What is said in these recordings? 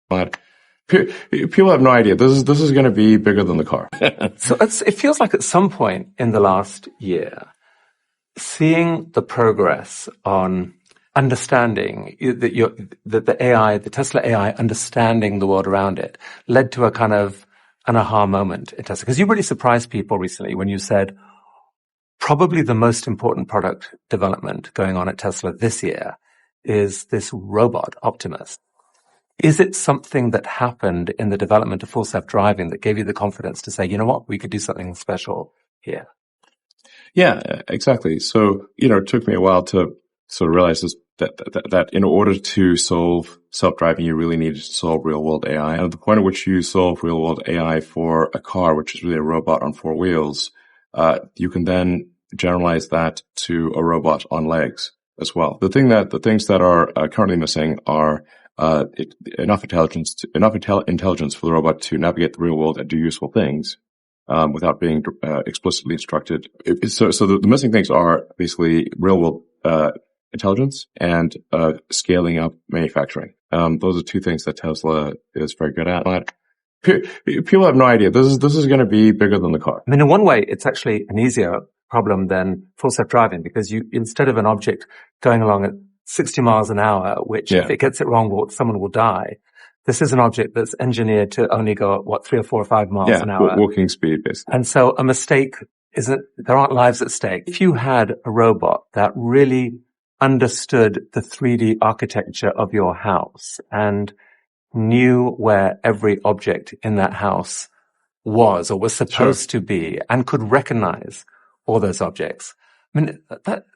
But people have no idea. This is going to be bigger than the car. So it feels like at some point in the last year, seeing the progress on understanding that the AI, the Tesla AI, understanding the world around it, led to a kind of an aha moment in Tesla. Because you really surprised people recently when you said probably the most important product development going on at Tesla this year is this robot, Optimus. Is it something that happened in the development of full self-driving that gave you the confidence to say, you know what, we could do something special here? Yeah, exactly. So, it took me a while to sort of realize this, that in order to solve self-driving, you really needed to solve real-world AI. And at the point at which you solve real-world AI for a car, which is really a robot on four wheels, you can then generalize that to a robot on legs as well. The things that are currently missing are enough intelligence for the robot to navigate the real world and do useful things without being explicitly instructed. So the missing things are basically real world intelligence and scaling up manufacturing. Those are two things that Tesla is very good at. But people have no idea. This is going to be bigger than the car. I mean, in one way, it's actually an easier problem than full self-driving, because instead of an object going along at 60 miles an hour, which if it gets it wrong, someone will die. This is an object that's engineered to only go at 3 or 4 or 5 miles an hour. Walking speed, basically. And so a mistake there aren't lives at stake. If you had a robot that really understood the 3D architecture of your house and knew where every object in that house was or was supposed to be and could recognize all those objects, I mean,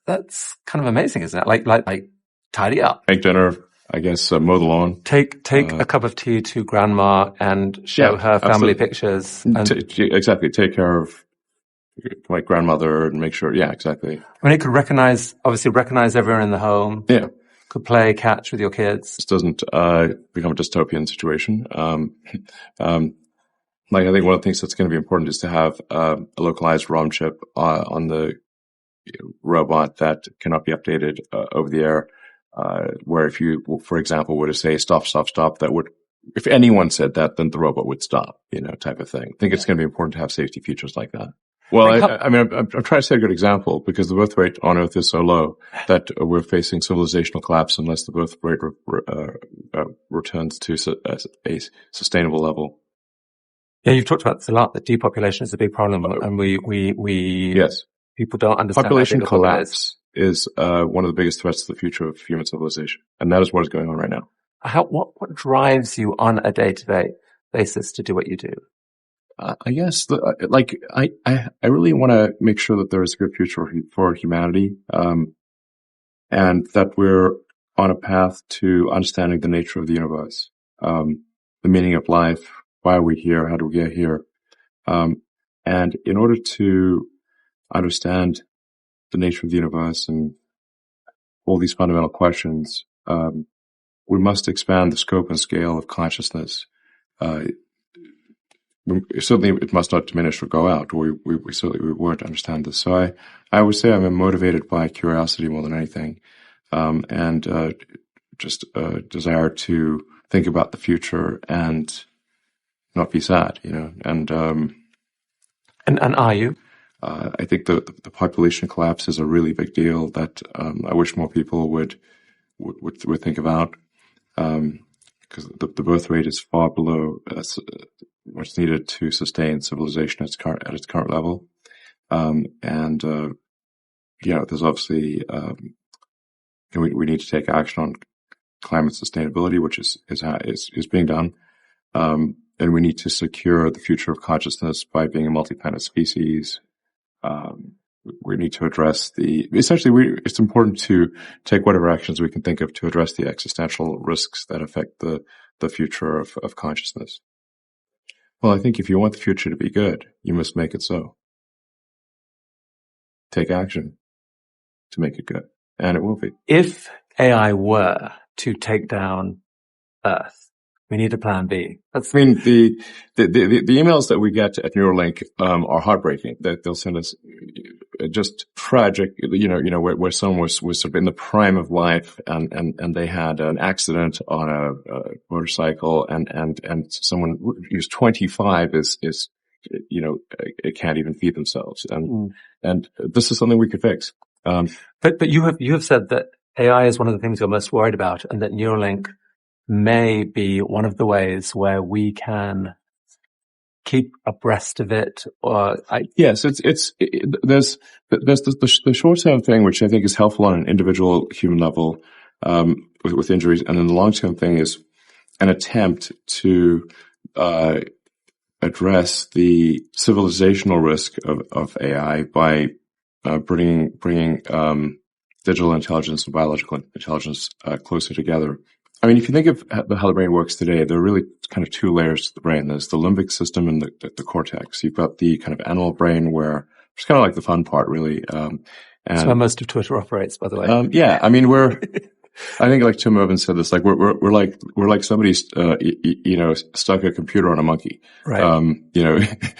that's kind of amazing, isn't it? Like tidy up. Make dinner, I guess, mow the lawn. Take a cup of tea to grandma and show her family pictures. Exactly. Take care of my grandmother and make sure. Yeah, exactly. I mean, it could recognize everyone in the home. Yeah. Could play catch with your kids. This doesn't become a dystopian situation. I think one of the things that's going to be important is to have a localized ROM chip on the robot that cannot be updated over the air. Where if you, for example, were to say stop, that would, if anyone said that, then the robot would stop, type of thing. I think it's going to be important to have safety features like that. Well, I'm trying to set a good example because the birth rate on Earth is so low that we're facing civilizational collapse unless the birth rate returns to a sustainable level. Yeah, you've talked about this a lot, that depopulation is a big problem, and yes, people don't understand. Population collapse is one of the biggest threats to the future of human civilization, and that is what is going on right now. What drives you on a day-to-day basis to do what you do? I guess I really want to make sure that there is a good future for humanity, and that we're on a path to understanding the nature of the universe, the meaning of life, why are we here, how do we get here, and in order to understand the nature of the universe and all these fundamental questions, we must expand the scope and scale of consciousness. Certainly, it must not diminish or go out. We certainly won't understand this. So I would say I'm motivated by curiosity more than anything, and just a desire to think about the future and not be sad, And are you? I think the population collapse is a really big deal that I wish more people would think about, because the birth rate is far below what's needed to sustain civilization at its current level, and there's obviously we need to take action on climate sustainability, which is being done, and we need to secure the future of consciousness by being a multi-planet species. We need to address it's important to take whatever actions we can think of to address the existential risks that affect the future of consciousness. Well, I think if you want the future to be good, you must make it so. Take action to make it good, and it will be. If AI were to take down Earth, We need a plan B. I mean, the emails that we get at Neuralink, are heartbreaking. That they'll send us just tragic, where someone was sort of in the prime of life and they had an accident on a motorcycle and someone who's 25 is, it can't even feed themselves. And this is something we could fix. But you have said that AI is one of the things you're most worried about, and that Neuralink may be one of the ways where we can keep abreast of it. Yes, there's the short-term thing, which I think is helpful on an individual human level, with injuries. And then the long-term thing is an attempt to, address the civilizational risk of AI by, bringing, digital intelligence and biological intelligence, closer together. I mean, if you think of how the brain works today, there are really kind of two layers to the brain. There's the limbic system and the cortex. You've got the kind of animal brain where it's kind of like the fun part, really. And that's where most of Twitter operates, by the way. Yeah. I mean, I think like Tim Urban said this, like we're like somebody, stuck a computer on a monkey. Right.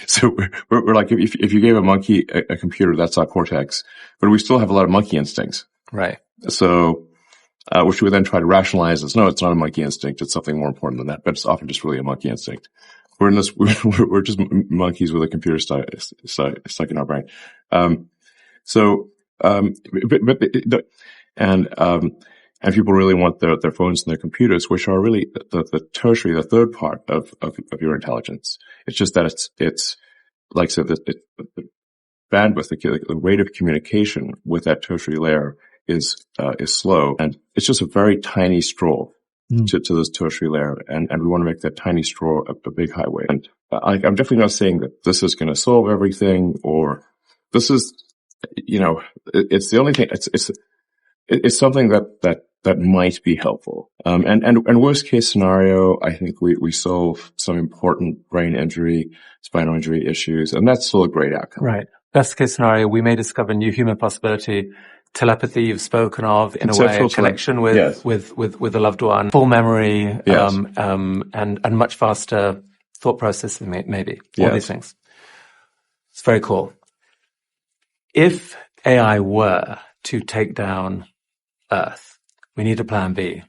So we're like, if you gave a monkey a computer, that's our cortex, but we still have a lot of monkey instincts. Right. So, which we then try to rationalize as, no, it's not a monkey instinct. It's something more important than that, but it's often just really a monkey instinct. We're just monkeys with a computer stuck in our brain. And people really want their phones and their computers, which are really the tertiary, the third part of your intelligence. It's just that it's like I said, the bandwidth, the rate of communication with that tertiary layer is slow, and it's just a very tiny straw to this tertiary layer, and we want to make that tiny straw a big highway. And I'm definitely not saying that this is going to solve everything, or this is, it's the only thing. It's something that might be helpful. And worst case scenario, I think we solve some important brain injury, spinal injury issues, and that's still a great outcome. Right. Best case scenario, we may discover new human possibility. Telepathy you've spoken of, in a way, a connection with a loved one, full memory, yes. And much faster thought processing, maybe. All these things. It's very cool. If AI were to take down Earth, we need a plan B.